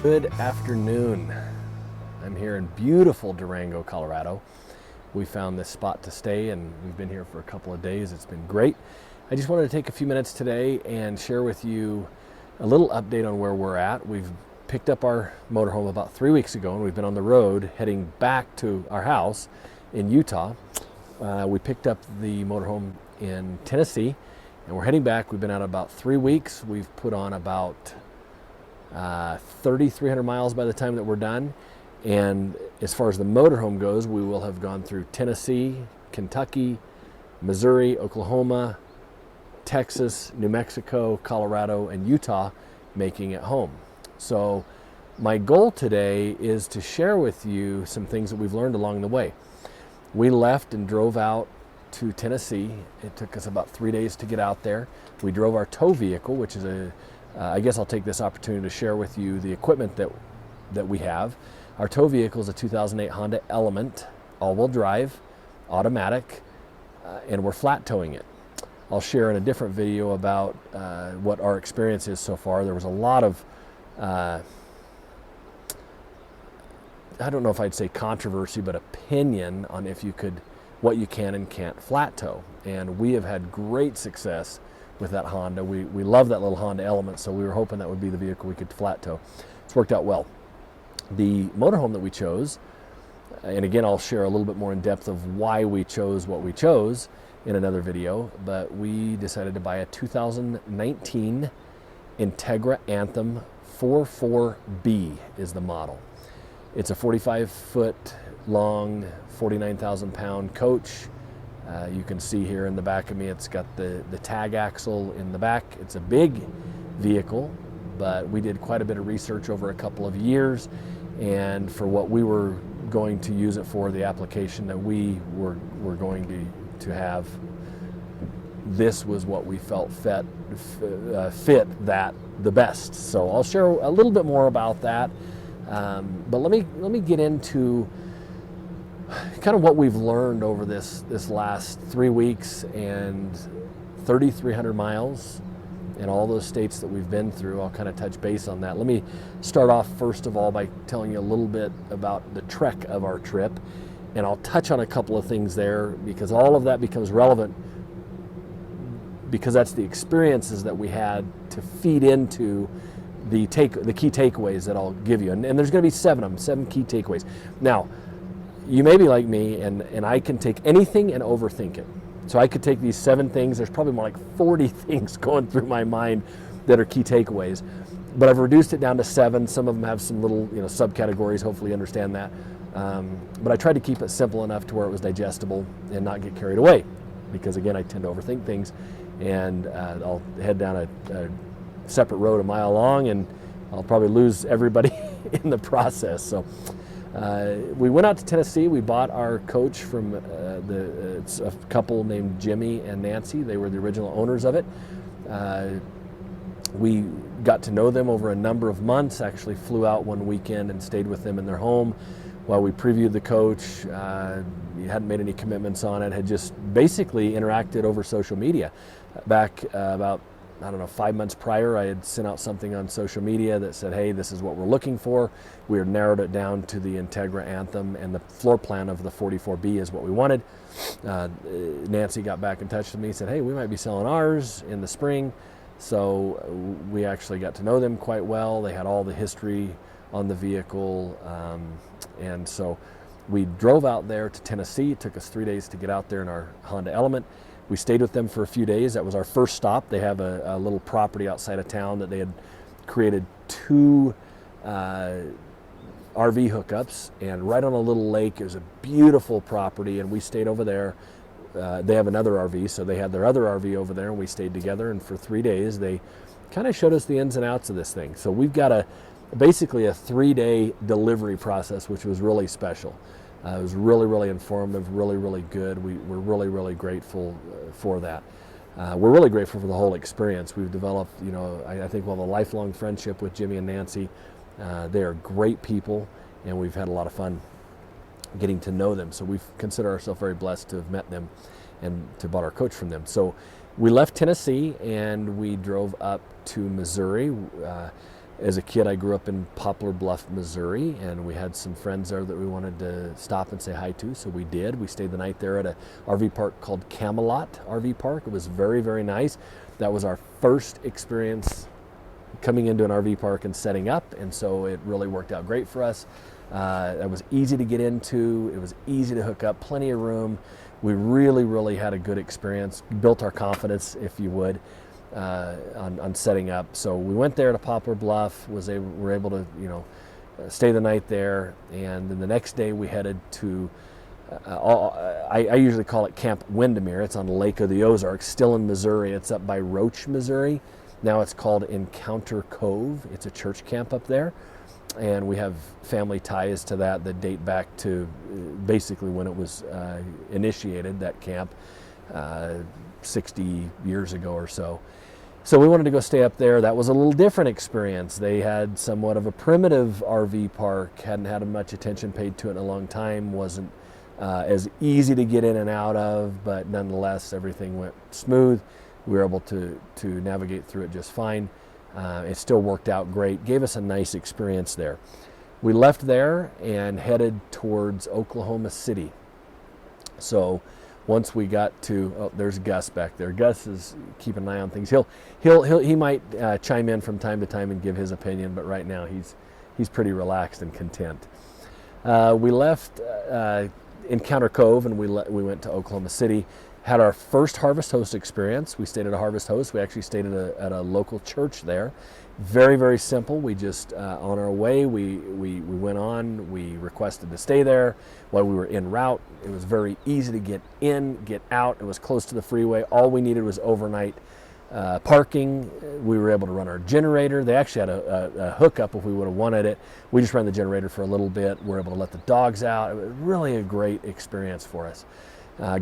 Good afternoon. I'm here in beautiful Durango, Colorado. We found this spot to stay and we've been here for a couple of days. It's been great. I just wanted to take a few minutes today and share with you a little update on where we're at. We've picked up our motorhome about 3 weeks ago and we've been on the road heading back to our house in Utah. We picked up the motorhome in Tennessee and we're heading back. We've been out about 3 weeks. We've put on about 3,300 miles by the time that we're done. And as far as the motorhome goes, we will have gone through Tennessee, Kentucky, Missouri, Oklahoma, Texas, New Mexico, Colorado, and Utah, making it home. So my goal today is to share with you some things that we've learned along the way. We left and drove out to Tennessee. It took us about 3 days to get out there. We drove our tow vehicle, which is I guess I'll take this opportunity to share with you the equipment that we have. Our tow vehicle is a 2008 Honda Element, all-wheel drive, automatic, and we're flat towing it. I'll share in a different video about what our experience is so far. There was a lot of, I don't know if I'd say controversy, but opinion on what you can and can't flat tow. And we have had great success with that Honda. We love that little Honda Element, so we were hoping that would be the vehicle we could flat tow. It's worked out well. The motorhome that we chose, and again I'll share a little bit more in depth of why we chose what we chose in another video, but we decided to buy a 2019 Integra Anthem 44B is the model. It's a 45-foot long, 49,000 pound coach. You can see here in the back of me, it's got the tag axle in the back. It's a big vehicle, but we did quite a bit of research over a couple of years, and for what we were going to use it for, the application that we were going to have, this was what we felt fit that the best. So I'll share a little bit more about that, but let me get into kind of what we've learned over this last 3 weeks and 3,300 miles in all those states that we've been through. I'll kind of touch base on that. Let me start off first of all by telling you a little bit about the trek of our trip, and I'll touch on a couple of things there because all of that becomes relevant because that's the experiences that we had to feed into the key takeaways that I'll give you. And there's going to be 7 key takeaways. Now, you may be like me, and I can take anything and overthink it. So I could take these 7 things. There's probably more like 40 things going through my mind that are key takeaways. But I've reduced it down to 7. Some of them have some little subcategories. Hopefully you understand that. But I tried to keep it simple enough to where it was digestible and not get carried away. Because again, I tend to overthink things. And I'll head down a separate road a mile long, and I'll probably lose everybody in the process. So we went out to Tennessee. We bought our coach from it's a couple named Jimmy and Nancy. They were the original owners of it. We got to know them over a number of months. Actually flew out one weekend and stayed with them in their home while we previewed the coach. Hadn't made any commitments on it. Had just basically interacted over social media. Back about 5 months prior, I had sent out something on social media that said, hey, this is what we're looking for. We had narrowed it down to the Integra Anthem, and the floor plan of the 44B is what we wanted. Nancy got back in touch with me, said, hey, we might be selling ours in the spring. So we actually got to know them quite well. They had all the history on the vehicle. And so we drove out there to Tennessee. It took us 3 days to get out there in our Honda Element. We stayed with them for a few days. That was our first stop. They have a little property outside of town that they had created 2 RV hookups, and right on a little lake. It was a beautiful property, and we stayed over there. They have another RV, so they had their other RV over there, and we stayed together. And for 3 days, they kind of showed us the ins and outs of this thing. So we've got basically a 3-day delivery process, which was really special. It was really, really informative, really, really good. We're really, really grateful for that. We're really grateful for the whole experience. We've developed, I think we'll have a lifelong friendship with Jimmy and Nancy. They are great people, and we've had a lot of fun getting to know them. So we consider ourselves very blessed to have met them and to bought our coach from them. So we left Tennessee and we drove up to Missouri. As a kid, I grew up in Poplar Bluff, Missouri, and we had some friends there that we wanted to stop and say hi to, so we did. We stayed the night there at a RV park called Camelot RV Park. It was very, very nice. That was our first experience coming into an RV park and setting up, and so it really worked out great for us. It was easy to get into. It was easy to hook up, plenty of room. We really, really had a good experience, built our confidence, if you would, on setting up. So we went there to Poplar Bluff, were able to, stay the night there, and then the next day we headed to, I usually call it Camp Windermere. It's on Lake of the Ozarks, still in Missouri. It's up by Roach, Missouri. Now it's called Encounter Cove. It's a church camp up there, and we have family ties to that date back to basically when it was initiated, that camp, 60 years ago or so. So we wanted to go stay up there. That was a little different experience. They had somewhat of a primitive RV park, hadn't had much attention paid to it in a long time, wasn't as easy to get in and out of, but nonetheless everything went smooth. We were able to navigate through it just fine. It still worked out great, gave us a nice experience there. We left there and headed towards Oklahoma City. So once we got to, oh, there's Gus back there. Gus is keeping an eye on things. He might chime in from time to time and give his opinion, but right now he's pretty relaxed and content. We left Encounter Cove and we went to Oklahoma City. Had our first Harvest Host experience. We stayed at a Harvest Host. We actually stayed at a local church there. Very, very simple. We just, on our way, we went on. We requested to stay there while we were en route. It was very easy to get in, get out. It was close to the freeway. All we needed was overnight parking. We were able to run our generator. They actually had a hookup if we would have wanted it. We just ran the generator for a little bit. We were able to let the dogs out. It was really a great experience for us.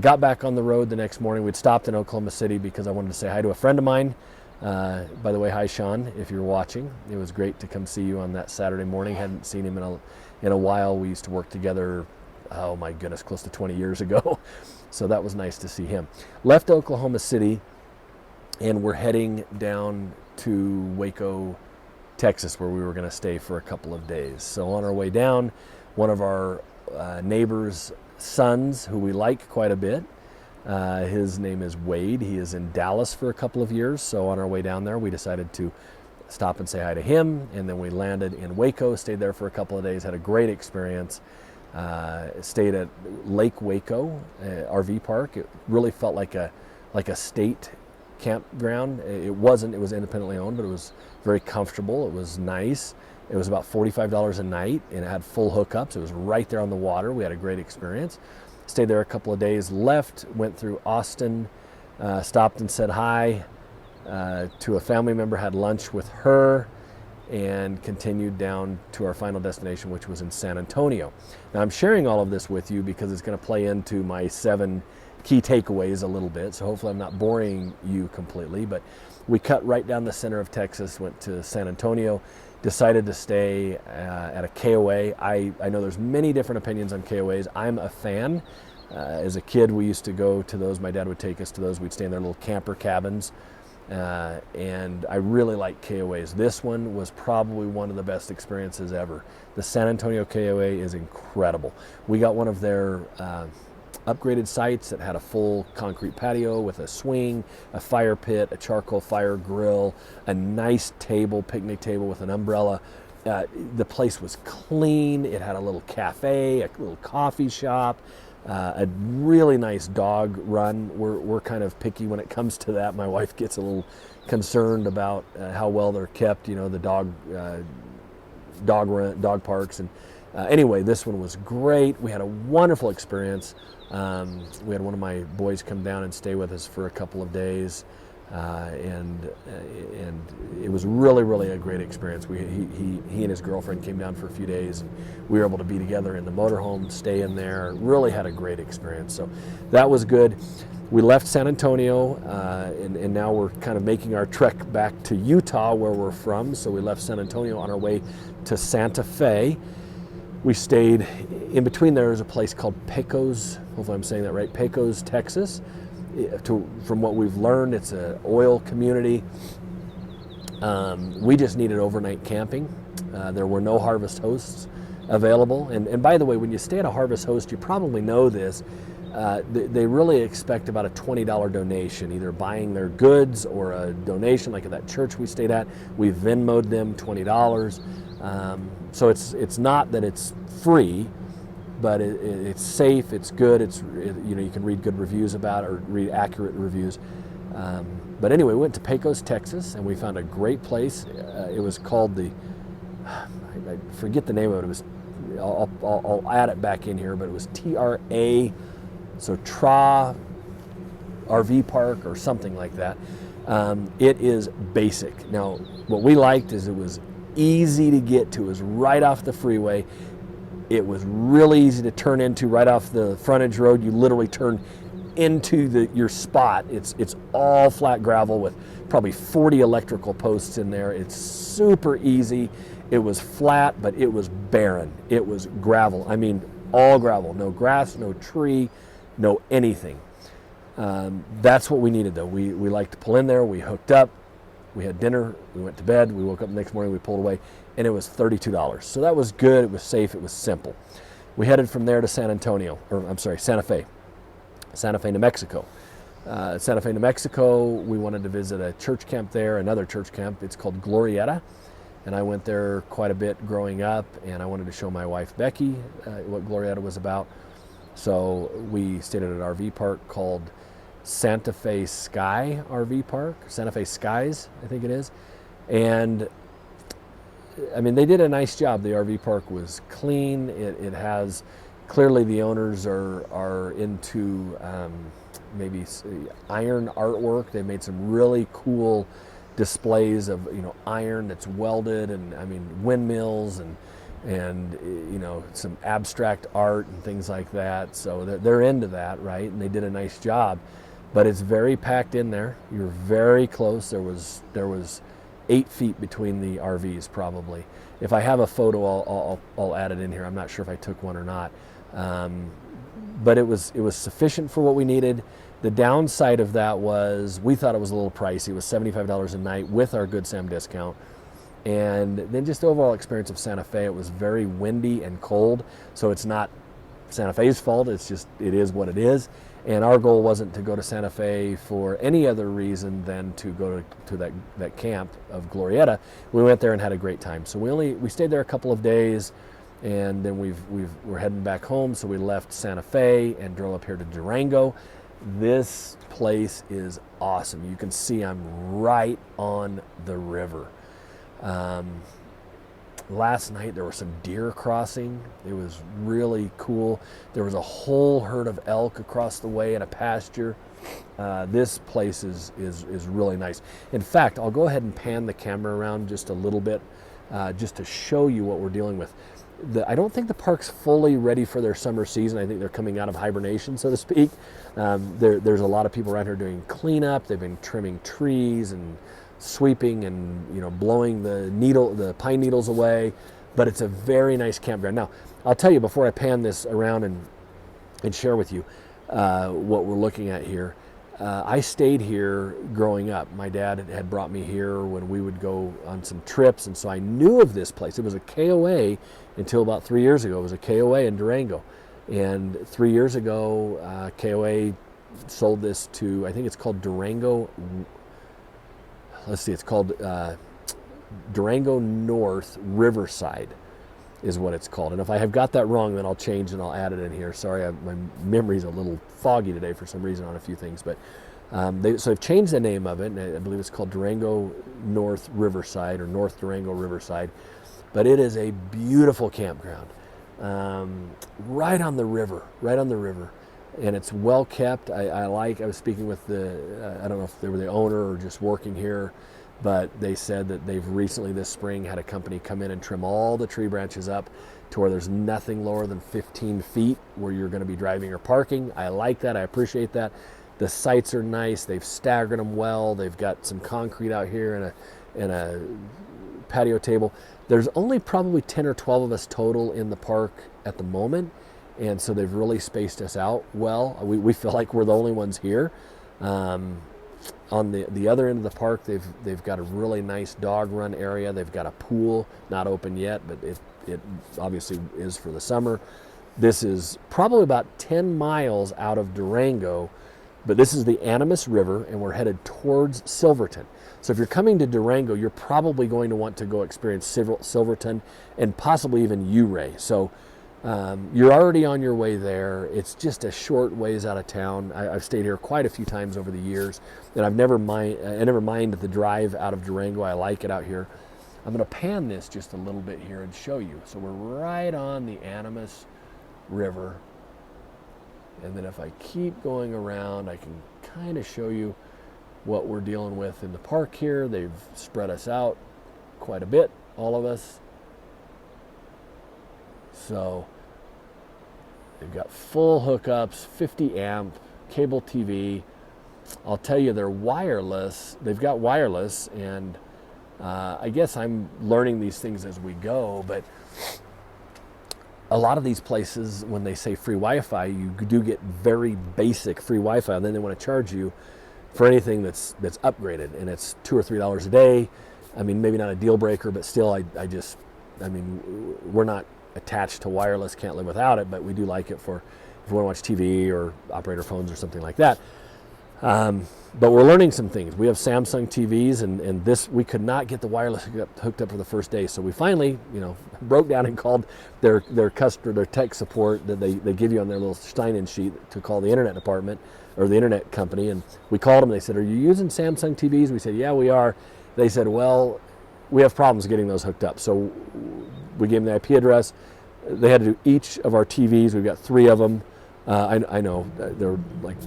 Got back on the road the next morning. We'd stopped in Oklahoma City because I wanted to say hi to a friend of mine. By the way, hi Sean, if you're watching. It was great to come see you on that Saturday morning. Hadn't seen him in a while. We used to work together, oh my goodness, close to 20 years ago. So that was nice to see him. Left Oklahoma City and we're heading down to Waco, Texas, where we were going to stay for a couple of days. So on our way down, one of our neighbors' sons, who we like quite a bit, his name is Wade. He is in Dallas for a couple of years. So on our way down there, we decided to stop and say hi to him. And then we landed in Waco, stayed there for a couple of days, had a great experience. Stayed at Lake Waco RV park. It really felt like a state campground. It wasn't. It was independently owned, but it was very comfortable. It was nice. It was about $45 a night, and it had full hookups. It was right there on the water. We had a great experience. Stayed there a couple of days, left, went through Austin, stopped and said hi to a family member, had lunch with her, and continued down to our final destination, which was in San Antonio. Now I'm sharing all of this with you because it's going to play into my 7 key takeaways a little bit, so hopefully I'm not boring you completely, but we cut right down the center of Texas, went to San Antonio, decided to stay at a KOA. I know there's many different opinions on KOAs. I'm a fan. As a kid, we used to go to those. My dad would take us to those. We'd stay in their little camper cabins, and I really like KOAs. This one was probably one of the best experiences ever. The San Antonio KOA is incredible. We got one of their upgraded sites that had a full concrete patio with a swing, a fire pit, a charcoal fire grill, a nice table, picnic table with an umbrella. The place was clean. It had a little cafe, a little coffee shop, a really nice dog run. We're kind of picky when it comes to that. My wife gets a little concerned about how well they're kept, the dog parks. And anyway, this one was great. We had a wonderful experience. We had one of my boys come down and stay with us for a couple of days, and it was really, really a great experience. He and his girlfriend came down for a few days, and we were able to be together in the motorhome, stay in there. Really had a great experience. So that was good. We left San Antonio, and now we're kind of making our trek back to Utah, where we're from. So we left San Antonio on our way to Santa Fe. We stayed in between. There is a place called Pecos, hopefully I'm saying that right, Pecos, Texas. From what we've learned, it's an oil community. We just needed overnight camping. There were no Harvest hosts available. And by the way, when you stay at a Harvest host, you probably know this, they really expect about a $20 donation, either buying their goods or a donation, like at that church we stayed at. We Venmo'd them $20. So it's not that it's free, but it's safe, it's good, you can read good reviews about it, or read accurate reviews. But anyway, we went to Pecos, Texas, and we found a great place. It was called I forget the name of it. It was, I'll add it back in here, but it was TRA, so Tra RV Park or something like that. It is basic. Now, what we liked is it was easy to get to. It was right off the freeway. It was really easy to turn into right off the frontage road. You literally turn into your spot. It's all flat gravel with probably 40 electrical posts in there. It's super easy. It was flat, but it was barren. It was gravel. I mean, all gravel. No grass, no tree, no anything. That's what we needed, though. We liked to pull in there. We hooked up. We had dinner. We went to bed. We woke up the next morning. We pulled away, and it was $32. So that was good. It was safe. It was simple. We headed from there to Santa Fe, New Mexico. Santa Fe, New Mexico, we wanted to visit a church camp there, another church camp. It's called Glorieta, and I went there quite a bit growing up, and I wanted to show my wife, Becky, what Glorieta was about. So we stayed at an RV park called Santa Fe Sky RV Park, Santa Fe Skies, I think it is. And I mean, they did a nice job. The RV park was clean. It has, clearly the owners are into maybe iron artwork. They made some really cool displays of iron that's welded, and I mean windmills and some abstract art and things like that. So they're into that, right? And they did a nice job. But it's very packed in there. You're very close. There was 8 feet between the RVs probably. If I have a photo, I'll add it in here. I'm not sure if I took one or not. But it was sufficient for what we needed. The downside of that was we thought it was a little pricey. It was $75 a night with our Good Sam discount. And then just the overall experience of Santa Fe, it was very windy and cold. So it's not Santa Fe's fault. It is what it is. And our goal wasn't to go to Santa Fe for any other reason than to go to that camp of Glorieta. We went there and had a great time. So we stayed there a couple of days, and then we're heading back home. So we left Santa Fe and drove up here to Durango. This place is awesome. You can see I'm right on the river. Last night there were some deer crossing. It was really cool. There was a whole herd of elk across the way in a pasture. This place is really nice. In fact, I'll go ahead and pan the camera around just a little bit just to show you what we're dealing with. I don't think the park's fully ready for their summer season. I think they're coming out of hibernation, so to speak. There's a lot of people around here doing cleanup. They've been trimming trees and sweeping and blowing the pine needles away, but it's a very nice campground. Now, I'll tell you before I pan this around and share with you what we're looking at here. I stayed here growing up. My dad had brought me here when we would go on some trips, and so I knew of this place. It was a KOA until about 3 years ago. It was a KOA in Durango, and 3 years ago, KOA sold this to, I think it's called Durango. Let's see, it's called Durango North Riverside is what it's called. And if I have got that wrong, then I'll change and I'll add it in here. Sorry, my memory's a little foggy today for some reason on a few things. But they've changed the name of it, and I believe it's called Durango North Riverside or North Durango Riverside. But it is a beautiful campground, right on the river. And it's well kept. I was speaking with I don't know if they were the owner or just working here, but they said that they've recently this spring had a company come in and trim all the tree branches up to where there's nothing lower than 15 feet where you're going to be driving or parking. I like that. I appreciate that. The sites are nice. They've staggered them well. They've got some concrete out here and a patio table. There's only probably 10 or 12 of us total in the park at the moment. And so they've really spaced us out well. We feel like we're the only ones here. On the other end of the park, they've got a really nice dog run area. They've got a pool, not open yet, but it obviously is for the summer. This is probably about 10 miles out of Durango, but this is the Animas River, and we're headed towards Silverton. So if you're coming to Durango, you're probably going to want to go experience Silverton and possibly even Ouray. So you're already on your way there. It's just a short ways out of town. I've stayed here quite a few times over the years, and I never mind the drive out of Durango. I like it out here. I'm going to pan this just a little bit here and show you. So we're right on the Animas River, and then if I keep going around, I can kind of show you what we're dealing with in the park here. They've spread us out quite a bit, all of us. So they've got full hookups, 50 amp, cable TV. I'll tell you, they're wireless. They've got wireless, and I guess I'm learning these things as we go, but a lot of these places, when they say free Wi-Fi, you do get very basic free Wi-Fi, and then they want to charge you for anything that's upgraded, and it's $2 or $3 a day. I mean, maybe not a deal breaker, but still, I mean, we're not attached to wireless, can't live without it, but we do like it for if we want to watch TV or operator phones or something like that. But we're learning some things. We have Samsung TVs, and this, we could not get the wireless hooked up for the first day. So we finally, broke down and called their tech support that they give you on their little Steinen sheet to call the internet department or the internet company. And we called them. They said, "Are you using Samsung TVs?" We said, "Yeah, we are." They said, "Well, we have problems getting those hooked up." So we gave them the IP address. They had to do each of our TVs. We've got 3 of them. I know they're like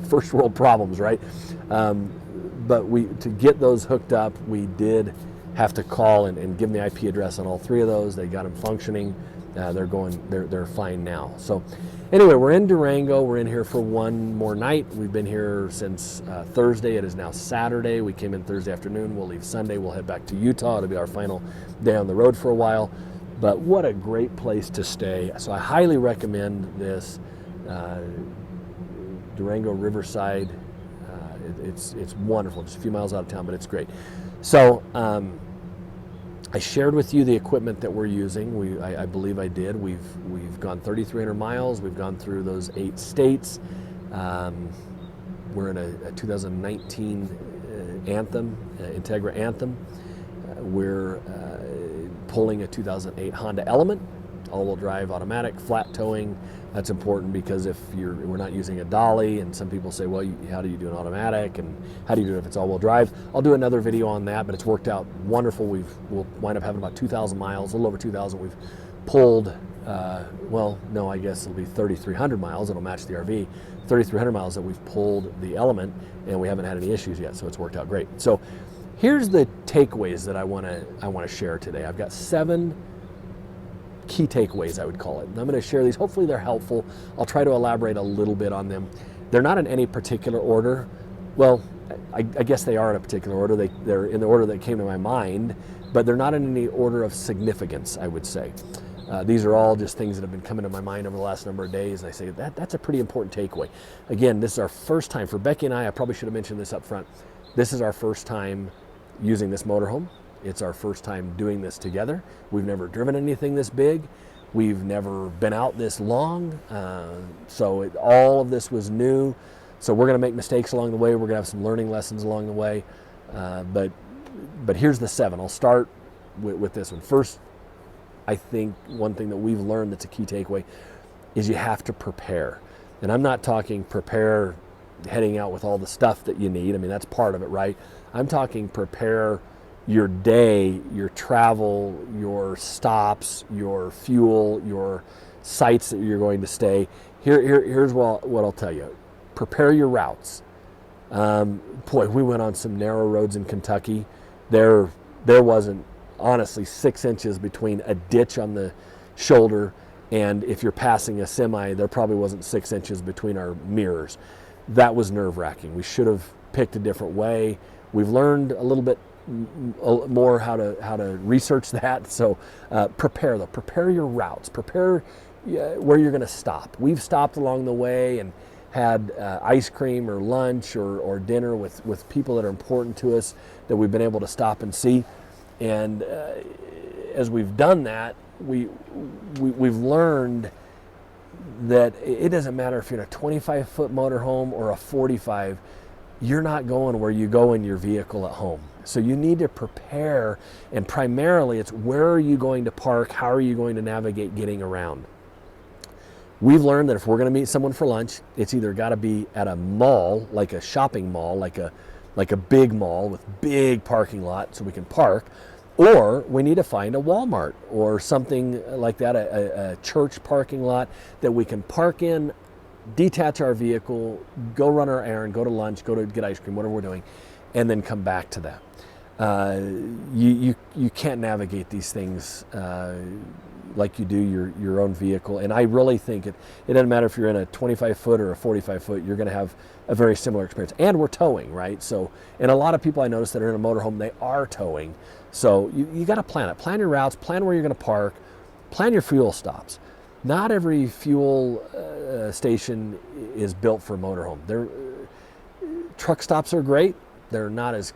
first world problems, right? But to get those hooked up, we did have to call and give them the IP address on all 3 of those. They got them functioning. They're fine now. So anyway, we're in Durango. We're in here for one more night. We've been here since Thursday. It is now Saturday. We came in Thursday afternoon. We'll leave Sunday. We'll head back to Utah. It'll be our final day on the road for a while. But what a great place to stay. So I highly recommend this. Durango Riverside. It's wonderful. Just a few miles out of town, but it's great. So I shared with you the equipment that we're using. I believe I did. We've gone 3,300 miles. We've gone through those 8 states. We're in a 2019 Anthem, Integra Anthem. We're pulling a 2008 Honda Element, all-wheel drive, automatic, flat towing. That's important because we're not using a dolly, and some people say, well, how do you do an automatic, and how do you do it if it's all-wheel drive? I'll do another video on that, but it's worked out wonderful. We'll wind up having about 2,000 miles, a little over 2,000. We've pulled, I guess it'll be 3,300 miles. It'll match the RV. 3,300 miles that we've pulled the Element, and we haven't had any issues yet, so it's worked out great. So here's the takeaways that I want to share today. I've got 7 key takeaways, I would call it. And I'm going to share these. Hopefully they're helpful. I'll try to elaborate a little bit on them. They're not in any particular order. Well, I guess they are in a particular order. They're in the order that came to my mind, but they're not in any order of significance, I would say. These are all just things that have been coming to my mind over the last number of days. And I say that's a pretty important takeaway. Again, this is our first time. For Becky and I probably should have mentioned this up front. This is our first time using this motorhome. It's our first time doing this together. We've never driven anything this big. We've never been out this long. So all of this was new. So we're going to make mistakes along the way. We're going to have some learning lessons along the way. But here's the 7. I'll start with this one. First, I think one thing that we've learned that's a key takeaway is you have to prepare. And I'm not talking prepare heading out with all the stuff that you need. I mean, that's part of it, right? I'm talking prepare your day, your travel, your stops, your fuel, your sites that you're going to stay. Here's what I'll tell you. Prepare your routes. We went on some narrow roads in Kentucky. There wasn't, honestly, 6 inches between a ditch on the shoulder and if you're passing a semi, there probably wasn't 6 inches between our mirrors. That was nerve-wracking. We should have picked a different way. We've learned a little bit more how to research that. So prepare your routes, prepare where you're going to stop. We've stopped along the way and had ice cream or lunch or dinner with people that are important to us that we've been able to stop and see. And as we've done that, we've learned that it doesn't matter if you're in a 25-foot motorhome or a 45, you're not going where you go in your vehicle at home. So you need to prepare, and primarily it's where are you going to park, how are you going to navigate getting around. We've learned that if we're going to meet someone for lunch, it's either got to be at a mall, like a shopping mall, like a big mall with big parking lot so we can park, or we need to find a Walmart or something like that, a church parking lot that we can park in, detach our vehicle, go run our errand, go to lunch, go to get ice cream, whatever we're doing, and then come back to that. You can't navigate these things like you do your own vehicle. And I really think it doesn't matter if you're in a 25-foot or a 45-foot, you're going to have a very similar experience. And we're towing, right? So, and a lot of people I notice that are in a motorhome, they are towing. So you got to plan it. Plan your routes, plan where you're going to park, plan your fuel stops. Not every fuel station is built for motorhome. Truck stops are great. They're not as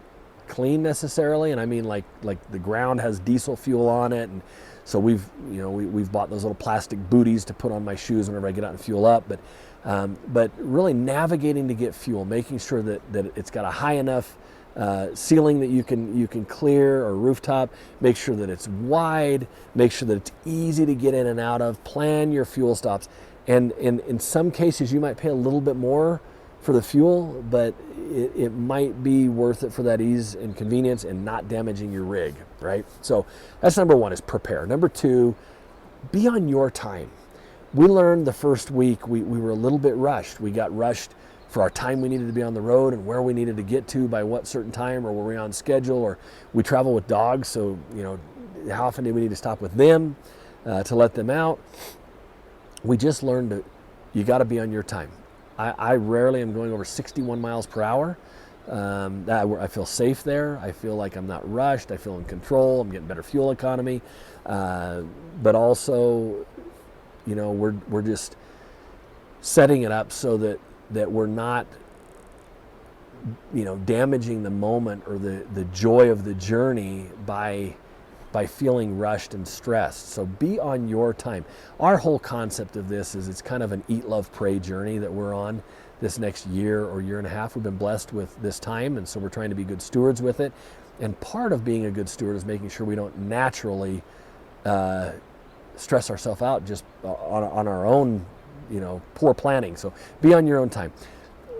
clean necessarily, and I mean like the ground has diesel fuel on it, and so we've bought those little plastic booties to put on my shoes whenever I get out and fuel up. But really navigating to get fuel, making sure that it's got a high enough ceiling that you can clear, or rooftop. Make sure that it's wide. Make sure that it's easy to get in and out of. Plan your fuel stops, and in some cases you might pay a little bit more for the fuel, but it might be worth it for that ease and convenience and not damaging your rig, right? So that's number one, is prepare. Number two, be on your time. We learned the first week we were a little bit rushed. We got rushed for our time we needed to be on the road and where we needed to get to by what certain time, or were we on schedule, or we travel with dogs, so how often do we need to stop with them to let them out? We just learned that you got to be on your time. I rarely am going over 61 miles per hour. I feel safe there. I feel like I'm not rushed. I feel in control. I'm getting better fuel economy. But also, we're just setting it up so that we're not, damaging the moment or the joy of the journey by feeling rushed and stressed. So be on your time. Our whole concept of this is it's kind of an eat, love, pray journey that we're on this next year or year and a half. We've been blessed with this time, and so we're trying to be good stewards with it. And part of being a good steward is making sure we don't naturally stress ourselves out just on our own, poor planning. So be on your own time.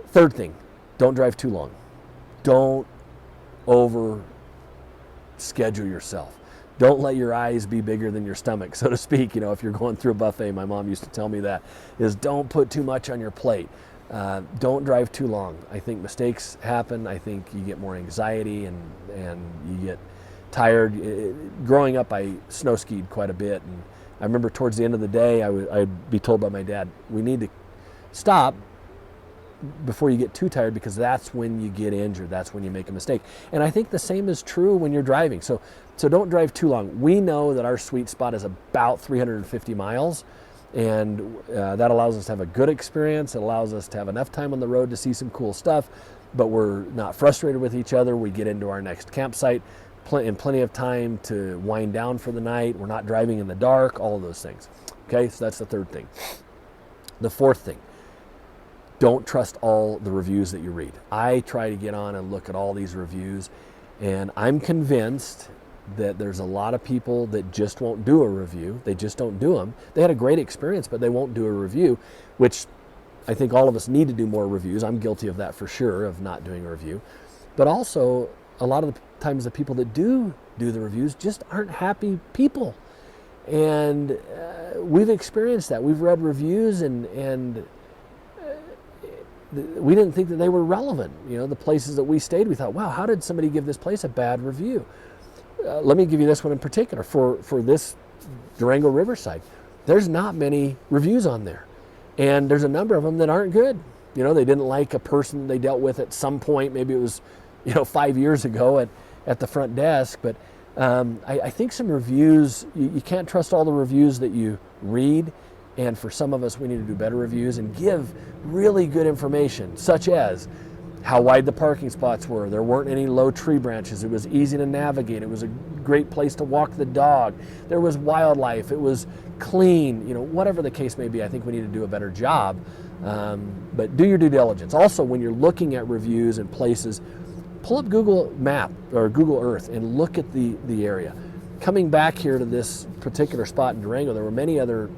Third thing, don't drive too long. Don't over schedule yourself. Don't let your eyes be bigger than your stomach, so to speak. If you're going through a buffet, my mom used to tell me that, is don't put too much on your plate. Don't drive too long. I think mistakes happen. I think you get more anxiety and you get tired. Growing up, I snow skied quite a bit, and I remember towards the end of the day, I'd be told by my dad, we need to stop before you get too tired, because that's when you get injured. That's when you make a mistake. And I think the same is true when you're driving. So don't drive too long. We know that our sweet spot is about 350 miles, and that allows us to have a good experience. It allows us to have enough time on the road to see some cool stuff, but we're not frustrated with each other. We get into our next campsite in plenty of time to wind down for the night. We're not driving in the dark, all of those things. Okay, so that's the third thing. The fourth thing, don't trust all the reviews that you read. I try to get on and look at all these reviews, and I'm convinced that there's a lot of people that just won't do a review. They just don't do them. They had a great experience, but they won't do a review, which I think all of us need to do more reviews. I'm guilty of that for sure, of not doing a review. But also, a lot of the times the people that do the reviews just aren't happy people. And we've experienced that. We've read reviews and we didn't think that they were relevant. The places that we stayed, we thought, wow, how did somebody give this place a bad review? Let me give you this one in particular. For this Durango Riverside, there's not many reviews on there. And there's a number of them that aren't good. They didn't like a person they dealt with at some point. Maybe it was, 5 years ago at the front desk. But I think some reviews, you can't trust all the reviews that you read. And for some of us, we need to do better reviews and give really good information, such as how wide the parking spots were. There weren't any low tree branches. It was easy to navigate. It was a great place to walk the dog. There was wildlife. It was clean. You know, whatever the case may be, I think we need to do a better job. But do your due diligence. Also, when you're looking at reviews and places, pull up Google Map or Google Earth and look at the area. Coming back here to this particular spot in Durango, there were many other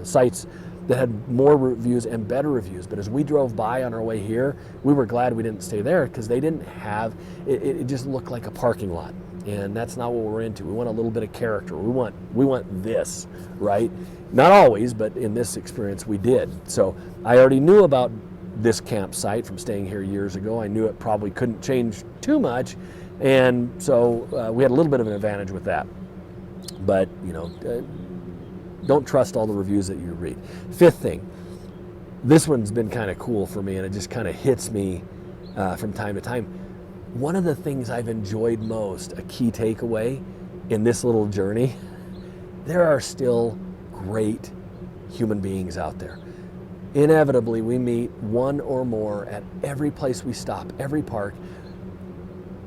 sites that had more reviews and better reviews. But as we drove by on our way here, we were glad we didn't stay there because they didn't have, it just looked like a parking lot. And that's not what we're into. We want a little bit of character. We want this, right? Not always, but in this experience we did. So I already knew about this campsite from staying here years ago. I knew it probably couldn't change too much. And so we had a little bit of an advantage with that. But, you know, don't trust all the reviews that you read. Fifth thing, this one's been kind of cool for me, and it just kind of hits me from time to time. One of the things I've enjoyed most, a key takeaway in this little journey, there are still great human beings out there. Inevitably, we meet one or more at every place we stop, every park,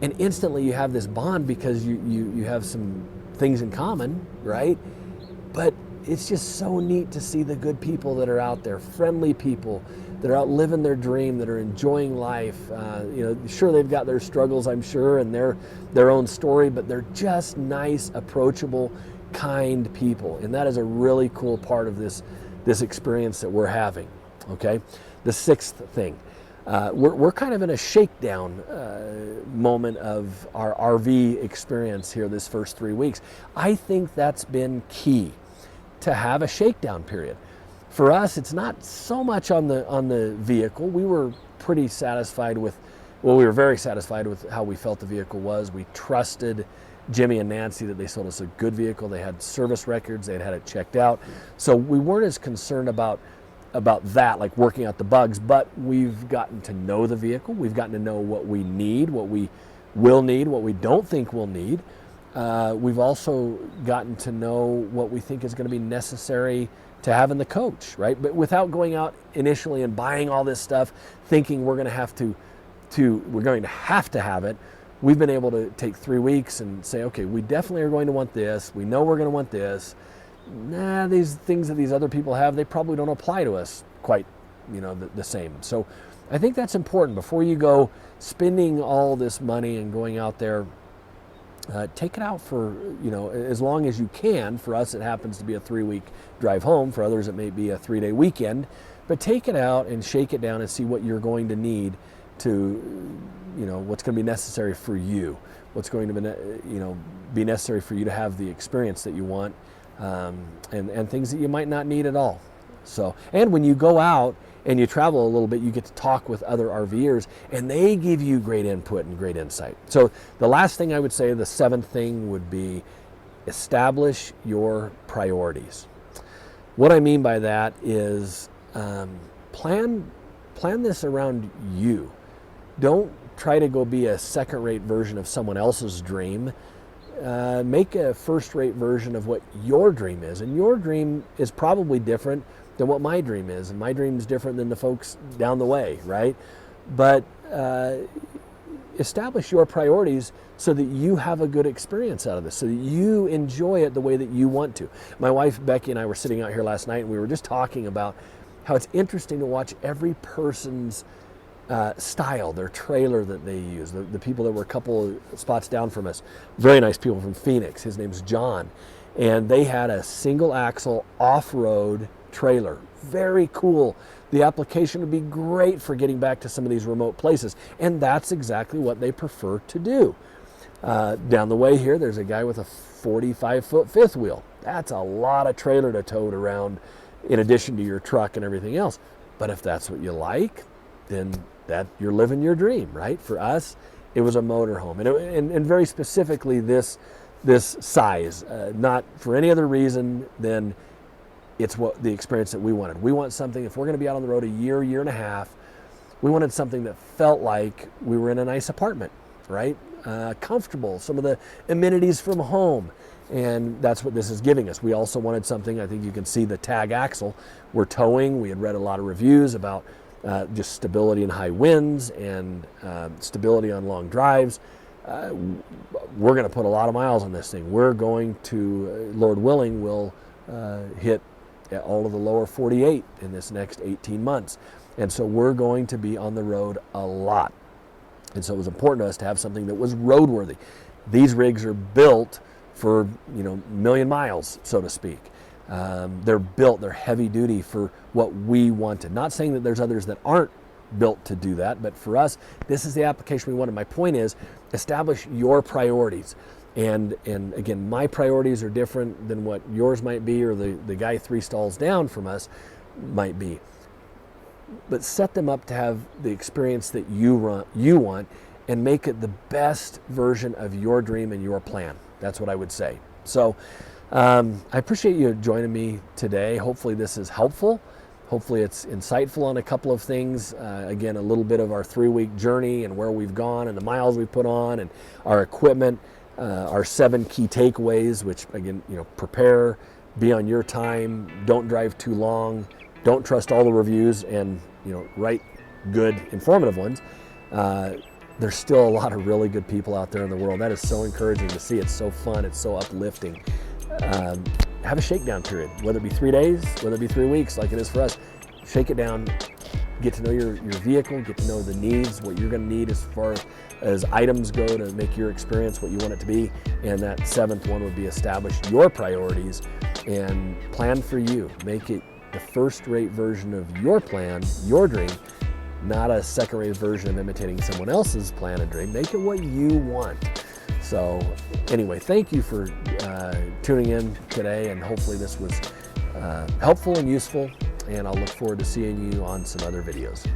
and instantly you have this bond because you have some things in common, right? But it's just so neat to see the good people that are out there, friendly people that are out living their dream, that are enjoying life. You know, sure, they've got their struggles, I'm sure, and their own story, but they're just nice, approachable, kind people. And that is a really cool part of this experience that we're having, okay? The sixth thing, we're kind of in a shakedown moment of our RV experience here this first 3 weeks. I think that's been key, to have a shakedown period. For us, it's not so much on the vehicle. We were pretty satisfied with, well, we were very satisfied with how we felt the vehicle was. We trusted Jimmy and Nancy that they sold us a good vehicle. They had service records. They had it checked out. So we weren't as concerned about that, like working out the bugs, but we've gotten to know the vehicle. We've gotten to know what we need, what we will need, what we don't think we'll need. We've also gotten to know what we think is going to be necessary to have in the coach, right? But without going out initially and buying all this stuff, thinking we're going to have to have it, we've been able to take 3 weeks and say, okay, we definitely are going to want this. We know we're going to want this. Nah, these things that these other people have, they probably don't apply to us quite, you know, the same. So I think that's important before you go spending all this money and going out there. Take it out for, you know, as long as you can. For us, it happens to be a 3-week drive home. For others, it may be a 3-day weekend. But take it out and shake it down and see what you're going to need to, you know, what's going to be necessary for you. What's going to be, you know, be necessary for you to have the experience that you want, and things that you might not need at all. So, and when you go out and you travel a little bit, you get to talk with other RVers, and they give you great input and great insight. So the last thing I would say, the seventh thing, would be establish your priorities. What I mean by that is plan this around you. Don't try to go be a second-rate version of someone else's dream. Make a first-rate version of what your dream is, and your dream is probably different than what my dream is, and my dream is different than the folks down the way, right? But establish your priorities so that you have a good experience out of this, so that you enjoy it the way that you want to. My wife Becky and I were sitting out here last night, and we were just talking about how it's interesting to watch every person's style, their trailer that they use. The people that were a couple of spots down from us, very nice people from Phoenix. His name's John, and they had a single axle off-road trailer. Very cool. The application would be great for getting back to some of these remote places, and that's exactly what they prefer to do. Down the way here, there's a guy with a 45-foot fifth wheel. That's a lot of trailer to tote around in addition to your truck and everything else. But if that's what you like, then that you're living your dream, right? For us, it was a motorhome, and very specifically this size, not for any other reason than it's what the experience that we wanted. We want something, if we're going to be out on the road a year and a half, we wanted something that felt like we were in a nice apartment. right? Comfortable, some of the amenities from home. And that's what this is giving us. We also wanted something, I think you can see the tag axle. We're towing. We had read a lot of reviews about just stability in high winds and stability on long drives. We're going to put a lot of miles on this thing. We're going to, Lord willing, we'll hit all of the lower 48 in this next 18 months. And so we're going to be on the road a lot. And so it was important to us to have something that was roadworthy. These rigs are built for, you know, million miles, so to speak. They're built, they're heavy duty for what we wanted. Not saying that there's others that aren't built to do that, but for us, this is the application we wanted. My point is, establish your priorities. And again, my priorities are different than what yours might be, or the guy 3 stalls down from us might be. But set them up to have the experience that you want, and make it the best version of your dream and your plan. That's what I would say. So I appreciate you joining me today. Hopefully this is helpful. Hopefully it's insightful on a couple of things. Again, a little bit of our 3-week journey and where we've gone and the miles we've put on and our equipment, our 7 key takeaways, which again, you know, prepare, be on your time, don't drive too long, don't trust all the reviews, and, you know, write good, informative ones. There's still a lot of really good people out there in the world. That is so encouraging to see. It's so fun. It's so uplifting. Have a shakedown period, whether it be 3 days, whether it be 3 weeks, like it is for us. Shake it down, get to know your vehicle, get to know the needs, what you're going to need as far as items go to make your experience what you want it to be. And that 7th one would be establish your priorities and plan for you. Make it the first-rate version of your plan, your dream, not a second-rate version of imitating someone else's plan and dream. Make it what you want. So anyway, thank you for tuning in today, and hopefully this was helpful and useful, and I'll look forward to seeing you on some other videos.